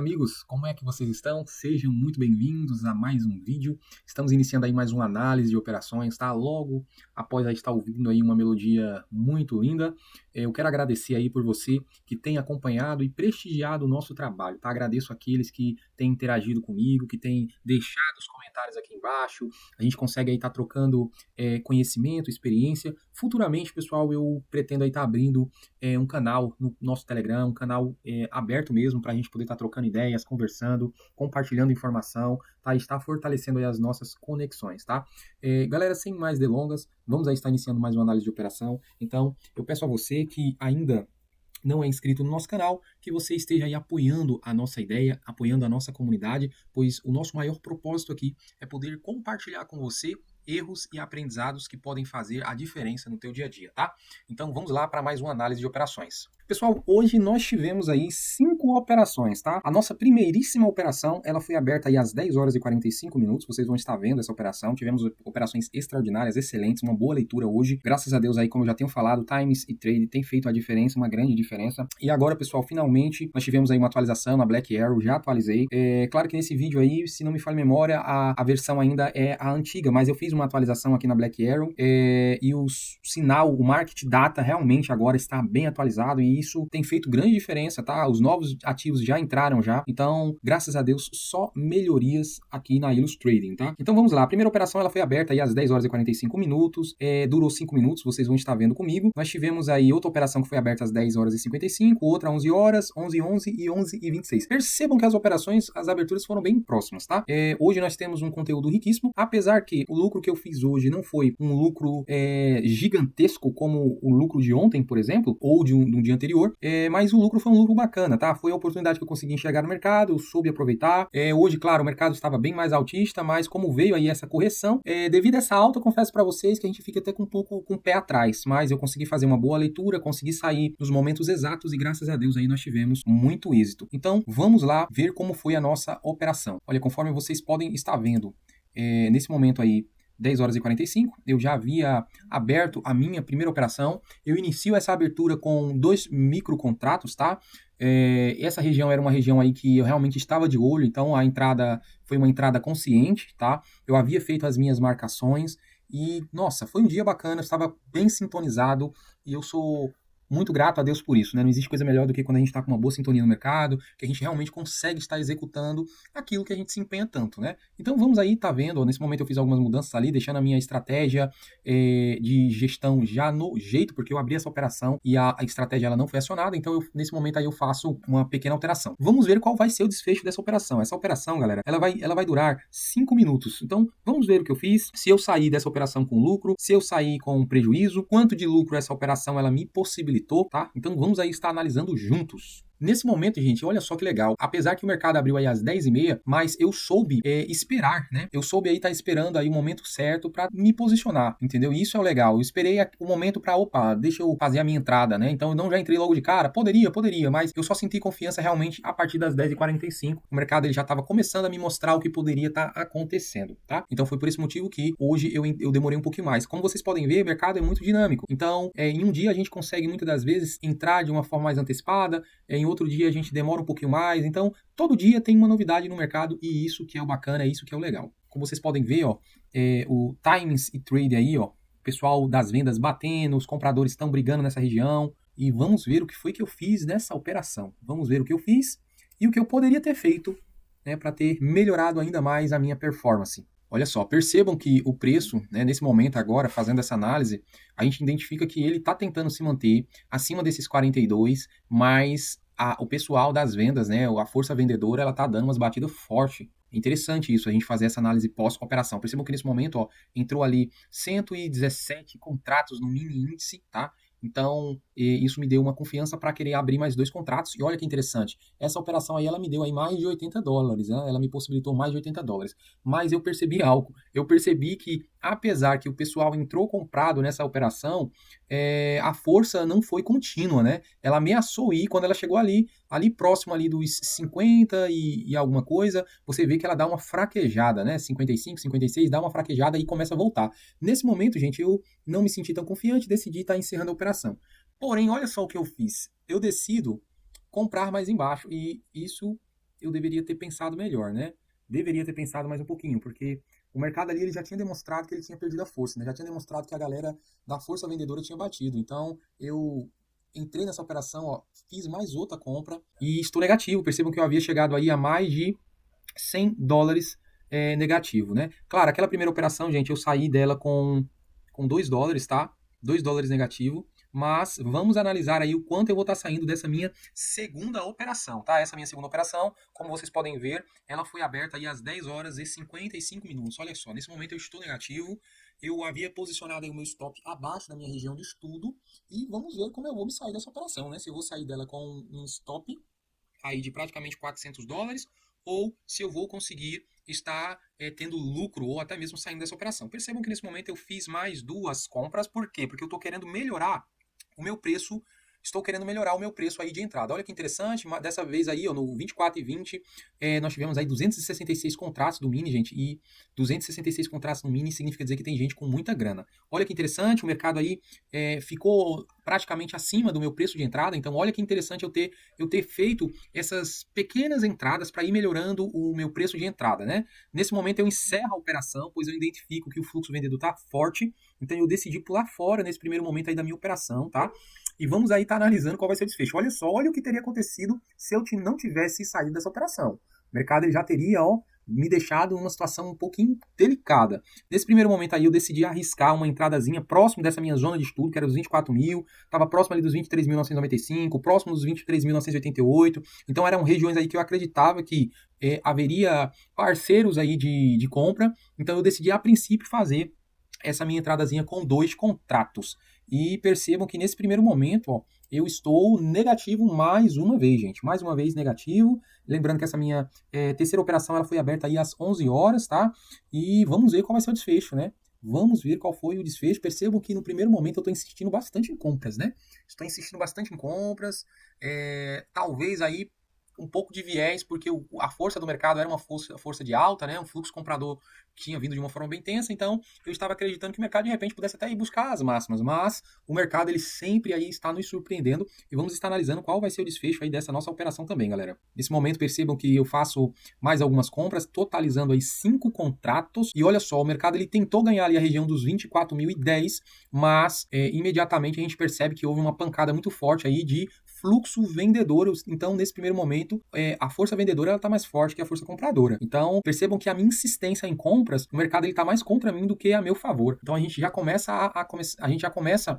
amigos, como é que vocês estão? Sejam muito bem-vindos a mais um vídeo. Estamos iniciando aí mais uma análise de operações, tá? Logo após aí estar ouvindo aí uma melodia muito linda, eu quero agradecer aí por você que tem acompanhado e prestigiado o nosso trabalho, tá? Agradeço aqueles que têm interagido comigo, que têm deixado os comentários aqui embaixo. A gente consegue aí estar trocando conhecimento, experiência. Futuramente, pessoal, eu pretendo aí estar abrindo um canal no nosso Telegram, um canal aberto mesmo para a gente poder estar trocando ideias, conversando, compartilhando informação, tá? Está fortalecendo aí as nossas conexões, tá? Galera, sem mais delongas, vamos aí estar iniciando mais uma análise de operação. Então, eu peço a você que ainda não é inscrito no nosso canal, que você esteja aí apoiando a nossa ideia, apoiando a nossa comunidade, pois o nosso maior propósito aqui é poder compartilhar com você erros e aprendizados que podem fazer a diferença no teu dia a dia, tá? Então vamos lá para mais uma análise de operações. Pessoal, hoje nós tivemos aí 5 operações, tá? A nossa primeiríssima operação, ela foi aberta aí às 10 horas e 45 minutos, vocês vão estar vendo essa operação. Tivemos operações extraordinárias, excelentes, uma boa leitura hoje. Graças a Deus aí, como eu já tenho falado, Times e Trade tem feito a diferença, uma grande diferença. E agora, pessoal, finalmente nós tivemos aí uma atualização na Black Arrow, já atualizei. Claro que nesse vídeo aí, se não me falha a memória, a versão ainda é a antiga, mas eu fiz uma atualização aqui na Black Arrow e o sinal, o market data realmente agora está bem atualizado e isso tem feito grande diferença, tá? Os novos ativos já entraram já, então, graças a Deus, só melhorias aqui na Ilus Trading, tá? Então vamos lá, a primeira operação ela foi aberta aí às 10 horas e 45 minutos, durou 5 minutos, vocês vão estar vendo comigo. Nós tivemos aí outra operação que foi aberta às 10 horas e 55, outra às 11 horas, 11 h 11 e 11 h 26. Percebam que as operações, as aberturas foram bem próximas, tá? Hoje nós temos um conteúdo riquíssimo, apesar que o lucro que eu fiz hoje não foi um lucro gigantesco como o lucro de ontem, por exemplo, ou de um dia anterior, mas o lucro foi um lucro bacana, tá? Foi a oportunidade que eu consegui enxergar no mercado, eu soube aproveitar. Hoje, claro, o mercado estava bem mais altista, mas como veio aí essa correção, devido a essa alta, eu confesso para vocês que a gente fica até com um pouco com o pé atrás, mas eu consegui fazer uma boa leitura, consegui sair nos momentos exatos e graças a Deus aí nós tivemos muito êxito. Então, vamos lá ver como foi a nossa operação. Olha, conforme vocês podem estar vendo, nesse momento aí, 10 horas e 45, eu já havia aberto a minha primeira operação. Eu inicio essa abertura com 2 microcontratos, tá? Essa região era uma região aí que eu realmente estava de olho, então a entrada foi uma entrada consciente, tá? Eu havia feito as minhas marcações e, nossa, foi um dia bacana, eu estava bem sintonizado e eu sou muito grato a Deus por isso, né? Não existe coisa melhor do que quando a gente está com uma boa sintonia no mercado, que a gente realmente consegue estar executando aquilo que a gente se empenha tanto, né? Então vamos aí, tá vendo? Ó, nesse momento eu fiz algumas mudanças ali, deixando a minha estratégia de gestão já no jeito, porque eu abri essa operação e a estratégia ela não foi acionada, então nesse momento aí eu faço uma pequena alteração. Vamos ver qual vai ser o desfecho dessa operação. Essa operação, galera, ela vai durar 5 minutos. Então vamos ver o que eu fiz, se eu sair dessa operação com lucro, se eu sair com prejuízo, quanto de lucro essa operação ela me possibilitou, tá? Então vamos aí estar analisando juntos. Nesse momento, gente, olha só que legal. Apesar que o mercado abriu aí às 10h30, mas eu soube esperar, né? Eu soube aí estar esperando aí o momento certo para me posicionar, entendeu? E isso é o legal. Eu esperei o momento para, opa, deixa eu fazer a minha entrada, né? Então eu não já entrei logo de cara. Poderia, mas eu só senti confiança realmente a partir das 10h45. O mercado ele já estava começando a me mostrar o que poderia estar acontecendo, tá? Então foi por esse motivo que hoje eu demorei um pouquinho mais. Como vocês podem ver, o mercado é muito dinâmico. Então, em um dia a gente consegue muitas das vezes entrar de uma forma mais antecipada, em outro dia a gente demora um pouquinho mais, então todo dia tem uma novidade no mercado e isso que é o bacana, é isso que é o legal. Como vocês podem ver, ó, o Times e Trade aí, ó, o pessoal das vendas batendo, os compradores estão brigando nessa região e vamos ver o que foi que eu fiz nessa operação. Vamos ver o que eu fiz e o que eu poderia ter feito, né, para ter melhorado ainda mais a minha performance. Olha só, percebam que o preço, né, nesse momento agora, fazendo essa análise, a gente identifica que ele está tentando se manter acima desses 42, mas o pessoal das vendas, né, a força vendedora, ela está dando umas batidas fortes. É interessante isso, a gente fazer essa análise pós-operação. Percebam que nesse momento, ó, entrou ali 117 contratos no mini índice, tá? Então, isso me deu uma confiança para querer abrir mais 2 contratos. E olha que interessante, essa operação aí, ela me deu aí mais de $80, né? Ela me possibilitou mais de $80. Mas eu percebi algo. Eu percebi que, apesar que o pessoal entrou comprado nessa operação, a força não foi contínua, né? Ela ameaçou ir quando ela chegou ali próximo ali dos 50 e alguma coisa, você vê que ela dá uma fraquejada, né? 55, 56, dá uma fraquejada e começa a voltar. Nesse momento, gente, eu não me senti tão confiante, decidi estar encerrando a operação. Porém, olha só o que eu fiz. Eu decido comprar mais embaixo e isso eu deveria ter pensado melhor, né? Deveria ter pensado mais um pouquinho, porque o mercado ali ele já tinha demonstrado que ele tinha perdido a força, né? Já tinha demonstrado que a galera da força vendedora tinha batido. Então, eu entrei nessa operação, ó, fiz mais outra compra e estou negativo. Percebam que eu havia chegado aí a mais de US$ 100 negativo, né? Claro, aquela primeira operação, gente, eu saí dela com US$ 2, tá? US$ 2 negativo, mas vamos analisar aí o quanto eu vou estar saindo dessa minha segunda operação, tá? Essa minha segunda operação, como vocês podem ver, ela foi aberta aí às 10 horas e 55 minutos. Olha só, nesse momento eu estou negativo, eu havia posicionado aí o meu stop abaixo da minha região de estudo e vamos ver como eu vou me sair dessa operação, né? Se eu vou sair dela com um stop aí de praticamente US$ 400 ou se eu vou conseguir estar tendo lucro ou até mesmo saindo dessa operação. Percebam que nesse momento eu fiz mais duas compras, por quê? Porque eu estou querendo melhorar o meu preço, estou querendo melhorar o meu preço aí de entrada. Olha que interessante, dessa vez aí, ó, no 24 e 20, nós tivemos aí 266 contratos do Mini, gente, e 266 contratos no Mini significa dizer que tem gente com muita grana. Olha que interessante, o mercado aí ficou praticamente acima do meu preço de entrada, então olha que interessante eu ter feito essas pequenas entradas para ir melhorando o meu preço de entrada, né? Nesse momento eu encerro a operação, pois eu identifico que o fluxo vendedor está forte, então eu decidi pular fora nesse primeiro momento aí da minha operação, tá? E vamos aí estar analisando qual vai ser o desfecho. Olha só, olha o que teria acontecido se eu não tivesse saído dessa operação. O mercado ele já teria, ó, me deixado numa situação um pouquinho delicada. Nesse primeiro momento aí eu decidi arriscar uma entradazinha próximo dessa minha zona de estudo, que era dos 24 mil, estava próximo ali dos 23.995, próximo dos 23.988. Então eram regiões aí que eu acreditava que haveria parceiros aí de compra. Então eu decidi a princípio fazer essa minha entradazinha com 2 contratos. E percebam que nesse primeiro momento, ó, eu estou negativo mais uma vez, gente. Mais uma vez negativo. Lembrando que essa minha terceira operação ela foi aberta aí às 11 horas, tá? E vamos ver qual vai ser o desfecho, né? Vamos ver qual foi o desfecho. Percebam que no primeiro momento eu estou insistindo bastante em compras, né? Estou insistindo bastante em compras. Talvez aí um pouco de viés, porque a força do mercado era uma força de alta, né? Um fluxo comprador que tinha vindo de uma forma bem tensa, então eu estava acreditando que o mercado de repente pudesse até ir buscar as máximas, mas o mercado ele sempre aí está nos surpreendendo e vamos estar analisando qual vai ser o desfecho aí dessa nossa operação também, galera. Nesse momento percebam que eu faço mais algumas compras, totalizando aí 5 contratos e olha só, o mercado ele tentou ganhar ali a região dos 24.010, mas imediatamente a gente percebe que houve uma pancada muito forte aí de fluxo vendedor. Então, nesse primeiro momento, a força vendedora está mais forte que a força compradora. Então, percebam que a minha insistência em compras, o mercado está mais contra mim do que a meu favor. Então, a gente já começa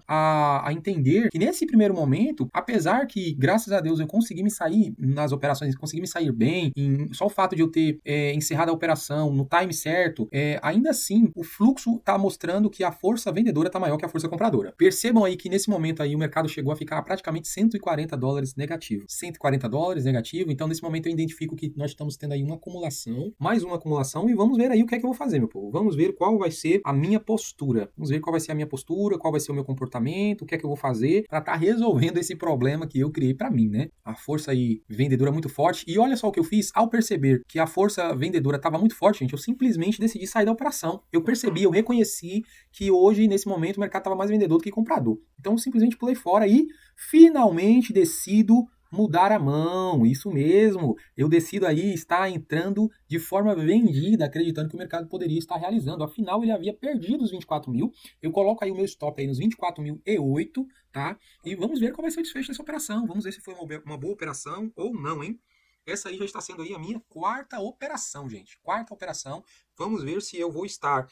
a entender que nesse primeiro momento, apesar que, graças a Deus, eu consegui me sair nas operações, consegui me sair bem, só o fato de eu ter encerrado a operação no time certo, ainda assim, o fluxo está mostrando que a força vendedora está maior que a força compradora. Percebam aí que nesse momento aí o mercado chegou a ficar praticamente $140 negativo. $140 negativo. Então, nesse momento, eu identifico que nós estamos tendo aí uma acumulação, mais uma acumulação, e vamos ver aí o que é que eu vou fazer, meu povo. Vamos ver qual vai ser a minha postura. Vamos ver qual vai ser a minha postura, qual vai ser o meu comportamento, o que é que eu vou fazer para estar resolvendo esse problema que eu criei para mim, né? A força aí vendedora é muito forte. E olha só o que eu fiz. Ao perceber que a força vendedora estava muito forte, gente, eu simplesmente decidi sair da operação. Eu percebi, eu reconheci que hoje, nesse momento, o mercado estava mais vendedor do que comprador. Então, eu simplesmente pulei fora e finalmente decido mudar a mão, isso mesmo, eu decido aí estar entrando de forma vendida, acreditando que o mercado poderia estar realizando, afinal ele havia perdido os 24 mil, eu coloco aí o meu stop aí nos 24.008, tá? E vamos ver qual vai ser o desfecho dessa operação, vamos ver se foi uma boa operação ou não, hein? Essa aí já está sendo aí a minha quarta operação, gente, quarta operação, vamos ver se eu vou estar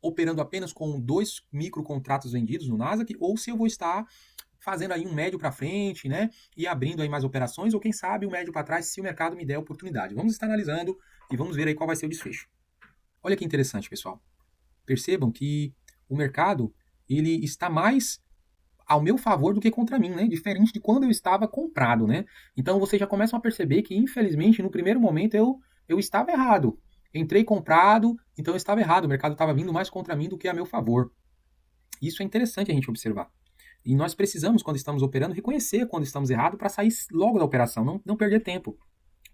operando apenas com 2 microcontratos vendidos no Nasdaq ou se eu vou estar fazendo aí um médio para frente, né? E abrindo aí mais operações, ou quem sabe um médio para trás, se o mercado me der a oportunidade. Vamos estar analisando e vamos ver aí qual vai ser o desfecho. Olha que interessante, pessoal. Percebam que o mercado, ele está mais ao meu favor do que contra mim, né? Diferente de quando eu estava comprado, né? Então vocês já começam a perceber que, infelizmente, no primeiro momento eu estava errado. Entrei comprado, então eu estava errado. O mercado estava vindo mais contra mim do que a meu favor. Isso é interessante a gente observar. E nós precisamos, quando estamos operando, reconhecer quando estamos errados para sair logo da operação, não perder tempo.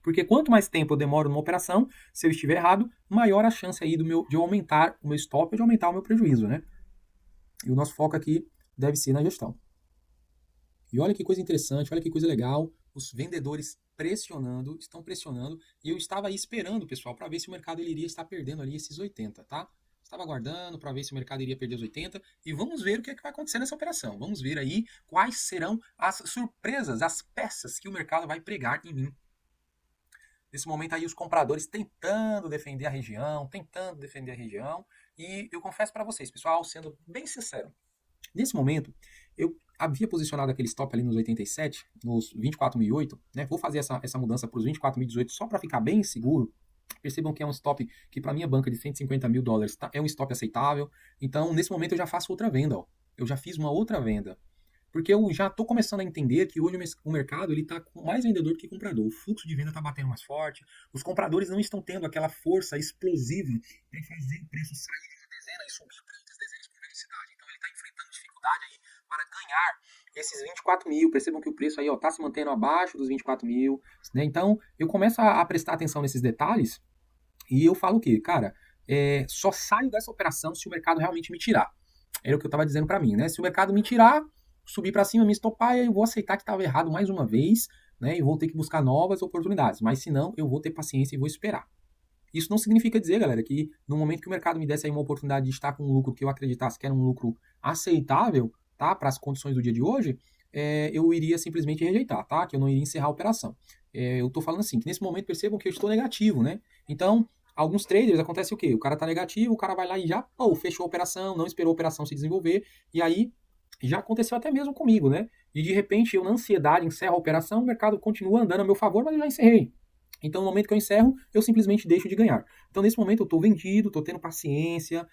Porque quanto mais tempo eu demoro numa operação, se eu estiver errado, maior a chance aí de eu aumentar o meu stop ou de aumentar o meu prejuízo, né? E o nosso foco aqui deve ser na gestão. E olha que coisa interessante, olha que coisa legal. Os vendedores pressionando, e eu estava aí esperando, pessoal, para ver se o mercado ele iria estar perdendo ali esses 80, tá? Estava aguardando para ver se o mercado iria perder os 80 e vamos ver o que é que vai acontecer nessa operação. Vamos ver aí quais serão as surpresas, as peças que o mercado vai pregar em mim. Nesse momento aí os compradores tentando defender a região, e eu confesso para vocês, pessoal, sendo bem sincero, nesse momento eu havia posicionado aquele stop ali nos 87, nos 24.008, né? Vou fazer essa mudança para os 24.018 só para ficar bem seguro. Percebam que é um stop que para minha banca de 150 mil dólares é um stop aceitável. Então, nesse momento eu já faço outra venda, ó. Eu já fiz uma outra venda. Porque eu já estou começando a entender que hoje o mercado está com mais vendedor do que comprador. O fluxo de venda está batendo mais forte. Os compradores não estão tendo aquela força explosiva para fazer o preço sair de uma dezena e subir para outras dezenas por velocidade. Então ele está enfrentando dificuldade aí para ganhar esses 24 mil. Percebam que o preço aí está se mantendo abaixo dos 24 mil. Né? Então eu começo a prestar atenção nesses detalhes e eu falo o quê? Cara, só saio dessa operação se o mercado realmente me tirar. Era o que eu estava dizendo para mim, né? Se o mercado me tirar, subir para cima, me estopar, eu vou aceitar que estava errado mais uma vez, né? E vou ter que buscar novas oportunidades. Mas se não, eu vou ter paciência e vou esperar. Isso não significa dizer, galera, que no momento que o mercado me desse aí uma oportunidade de estar com um lucro que eu acreditasse que era um lucro aceitável, tá? Para as condições do dia de hoje, eu iria simplesmente rejeitar, tá? Que eu não iria encerrar a operação. Eu estou falando assim, que nesse momento percebam que eu estou negativo, né? Então, alguns traders acontece o quê? O cara tá negativo, o cara vai lá e já, fechou a operação, não esperou a operação se desenvolver, e aí já aconteceu até mesmo comigo, né? E de repente eu, na ansiedade, encerro a operação, o mercado continua andando a meu favor, mas eu já encerrei. Então, no momento que eu encerro, eu simplesmente deixo de ganhar. Então, nesse momento, eu estou vendido, estou tendo paciência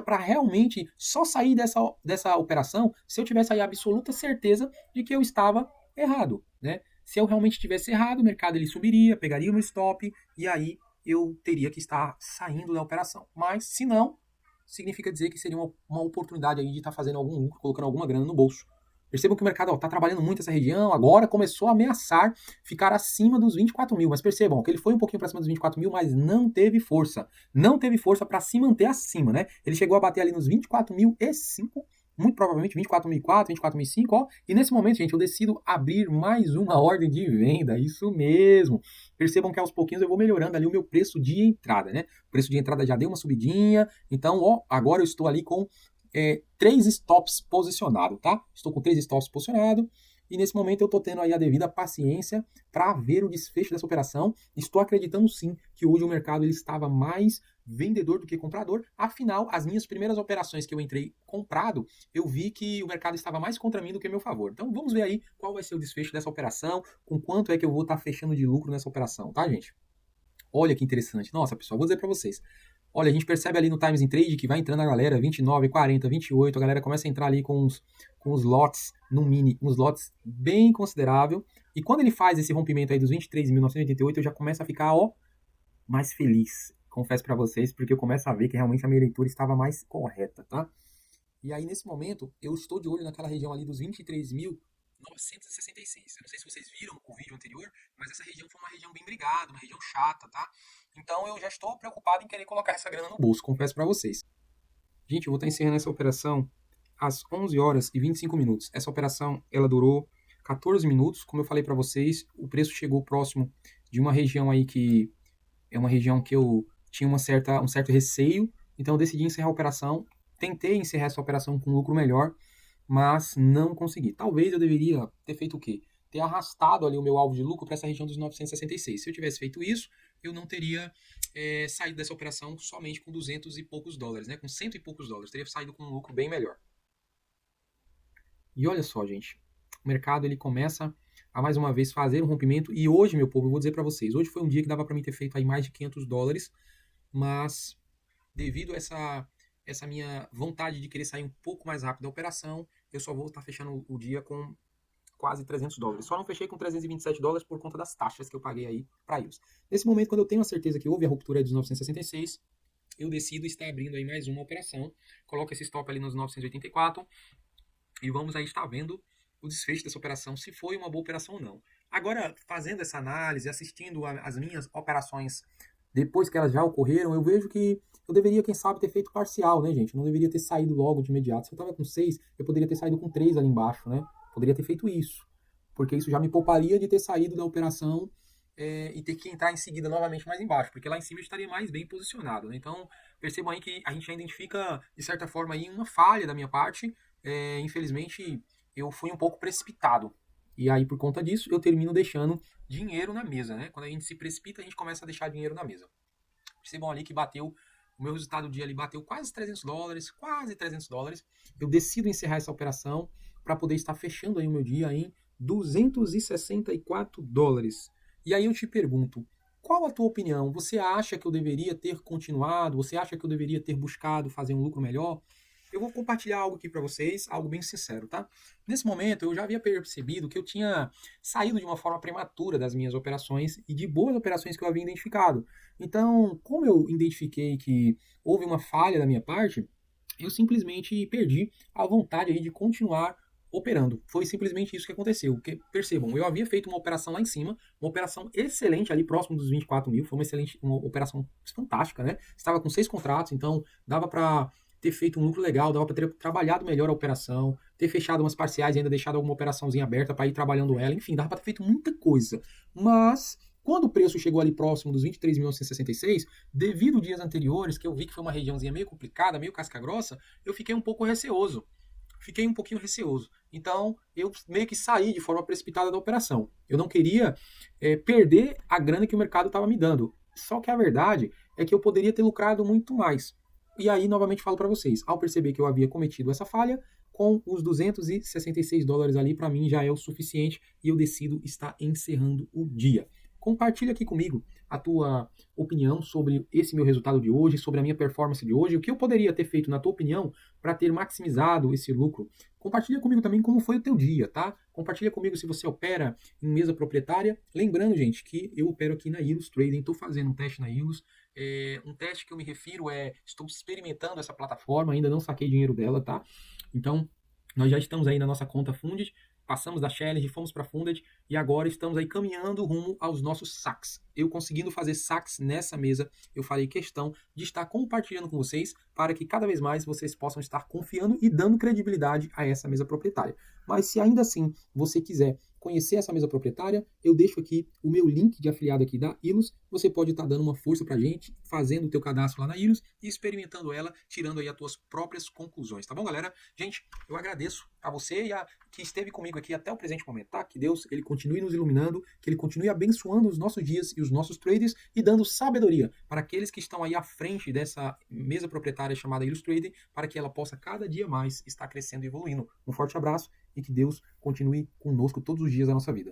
para realmente só sair dessa operação se eu tivesse aí a absoluta certeza de que eu estava errado, né? Se eu realmente tivesse errado, o mercado ele subiria, pegaria o meu stop e aí eu teria que estar saindo da operação. Mas, se não, significa dizer que seria uma oportunidade aí de estar fazendo algum lucro, colocando alguma grana no bolso. Percebam que o mercado está trabalhando muito essa região, agora começou a ameaçar ficar acima dos 24 mil. Mas percebam que ele foi um pouquinho para cima dos 24 mil, mas não teve força. Não teve força para se manter acima, né? Ele chegou a bater ali nos 24.005, muito provavelmente 24.004, 24.005, ó. E nesse momento, gente, eu decido abrir mais uma ordem de venda. Isso mesmo. Percebam que aos pouquinhos eu vou melhorando ali o meu preço de entrada, né? O preço de entrada já deu uma subidinha. Então, ó, agora eu estou ali com 3 stops posicionados, tá? Estou com 3 stops posicionados e nesse momento eu estou tendo aí a devida paciência para ver o desfecho dessa operação. Estou acreditando sim que hoje o mercado ele estava mais vendedor do que comprador. Afinal, as minhas primeiras operações que eu entrei comprado, eu vi que o mercado estava mais contra mim do que a meu favor. Então vamos ver aí qual vai ser o desfecho dessa operação, com quanto é que eu vou estar fechando de lucro nessa operação, tá, gente? Olha que interessante. Nossa, pessoal, vou dizer para vocês. Olha, a gente percebe ali no Times in Trade que vai entrando a galera, 29, 40, 28, a galera começa a entrar ali com os lotes no mini, uns lotes bem considerável. E quando ele faz esse rompimento aí dos 23.988, eu já começo a ficar, ó, mais feliz. Confesso para vocês, porque eu começo a ver que realmente a minha leitura estava mais correta, tá? E aí, nesse momento, eu estou de olho naquela região ali dos 23.966. Eu não sei se vocês viram o vídeo anterior, mas essa região foi uma região bem brigada, uma região chata, tá? Então eu já estou preocupado em querer colocar essa grana no bolso, confesso para vocês. Gente, eu vou estar encerrando essa operação às 11 horas e 25 minutos. Essa operação, ela durou 14 minutos. Como eu falei para vocês, o preço chegou próximo de uma região aí que é uma região que eu tinha um certo receio. Então eu decidi encerrar a operação. Tentei encerrar essa operação com um lucro melhor, mas não consegui. Talvez eu deveria ter feito o quê? Ter arrastado ali o meu alvo de lucro para essa região dos 966. Se eu tivesse feito isso, eu não teria saído dessa operação somente com 200 e poucos dólares, né? Com 100 e poucos dólares. Teria saído com um lucro bem melhor. E olha só, gente. O mercado ele começa a mais uma vez fazer um rompimento. E hoje, meu povo, eu vou dizer para vocês. Hoje foi um dia que dava para mim ter feito aí mais de 500 dólares. Mas devido a essa minha vontade de querer sair um pouco mais rápido da operação, eu só vou estar fechando o dia com quase 300 dólares. Só não fechei com 327 dólares por conta das taxas que eu paguei aí para eles. Nesse momento, quando eu tenho a certeza que houve a ruptura dos 966, eu decido estar abrindo aí mais uma operação. Coloco esse stop ali nos 984 e vamos aí estar vendo o desfecho dessa operação, se foi uma boa operação ou não. Agora, fazendo essa análise, assistindo as minhas operações depois que elas já ocorreram, eu vejo que eu deveria, quem sabe, ter feito parcial, né, gente? Eu não deveria ter saído logo de imediato. Se eu estava com 6, eu poderia ter saído com 3 ali embaixo, né? Poderia ter feito isso. porque isso já me pouparia de ter saído da operação e ter que entrar em seguida novamente mais embaixo, porque lá em cima eu estaria mais bem posicionado, né? Então, percebam aí que a gente já identifica, de certa forma, aí uma falha da minha parte. Infelizmente, eu fui um pouco precipitado. E aí, por conta disso, eu termino deixando dinheiro na mesa, né? Quando a gente se precipita, a gente começa a deixar dinheiro na mesa. Percebam ali que bateu, o meu resultado do dia ali bateu quase $300, quase $300. Eu decido encerrar essa operação para poder estar fechando aí o meu dia em $264. E aí eu te pergunto, qual a tua opinião? Você acha que eu deveria ter continuado? Você acha que eu deveria ter buscado fazer um lucro melhor? Eu vou compartilhar algo aqui para vocês, algo bem sincero, tá? Nesse momento, eu já havia percebido que eu tinha saído de uma forma prematura das minhas operações e de boas operações que eu havia identificado. Então, como eu identifiquei que houve uma falha da minha parte, eu simplesmente perdi a vontade aí de continuar operando. Foi simplesmente isso que aconteceu. Porque, percebam, eu havia feito uma operação lá em cima, uma operação excelente ali próximo dos 24 mil, foi uma operação fantástica, né? Estava com 6 contratos, então dava para ter feito um lucro legal, dava para ter trabalhado melhor a operação, ter fechado umas parciais e ainda deixado alguma operaçãozinha aberta para ir trabalhando ela, enfim, dava para ter feito muita coisa. Mas quando o preço chegou ali próximo dos 23.966, devido aos dias anteriores, que eu vi que foi uma regiãozinha meio complicada, meio casca grossa, eu fiquei um pouco receoso. Fiquei um pouquinho receoso. Então, eu meio que saí de forma precipitada da operação. Eu não queria perder a grana que o mercado estava me dando. Só que a verdade é que eu poderia ter lucrado muito mais. E aí, novamente, falo para vocês, ao perceber que eu havia cometido essa falha, com os $266 ali, para mim já é o suficiente e eu decido estar encerrando o dia. Compartilha aqui comigo a tua opinião sobre esse meu resultado de hoje, sobre a minha performance de hoje, o que eu poderia ter feito, na tua opinião, para ter maximizado esse lucro. Compartilha comigo também como foi o teu dia, tá? Compartilha comigo se você opera em mesa proprietária. Lembrando, gente, que eu opero aqui na Ilus Trading, estou fazendo um teste na Ilus. Um teste que eu me refiro estou experimentando essa plataforma, ainda não saquei dinheiro dela, tá? Então, nós já estamos aí na nossa conta Funded, passamos da Challenge, fomos para Funded e agora estamos aí caminhando rumo aos nossos saques. Eu conseguindo fazer saques nessa mesa, eu farei questão de estar compartilhando com vocês para que cada vez mais vocês possam estar confiando e dando credibilidade a essa mesa proprietária. Mas se ainda assim você quiser conhecer essa mesa proprietária, eu deixo aqui o meu link de afiliado aqui da Ilus. Você pode estar dando uma força para a gente, fazendo o teu cadastro lá na Ilus e experimentando ela, tirando aí as tuas próprias conclusões, tá bom, galera? Gente, eu agradeço a você e a que esteve comigo aqui até o presente momento, tá? Que Deus, ele continue nos iluminando, que ele continue abençoando os nossos dias e os nossos trades e dando sabedoria para aqueles que estão aí à frente dessa mesa proprietária chamada Ilus Trading, para que ela possa cada dia mais estar crescendo e evoluindo. Um forte abraço e que Deus continue conosco todos os dias da nossa vida.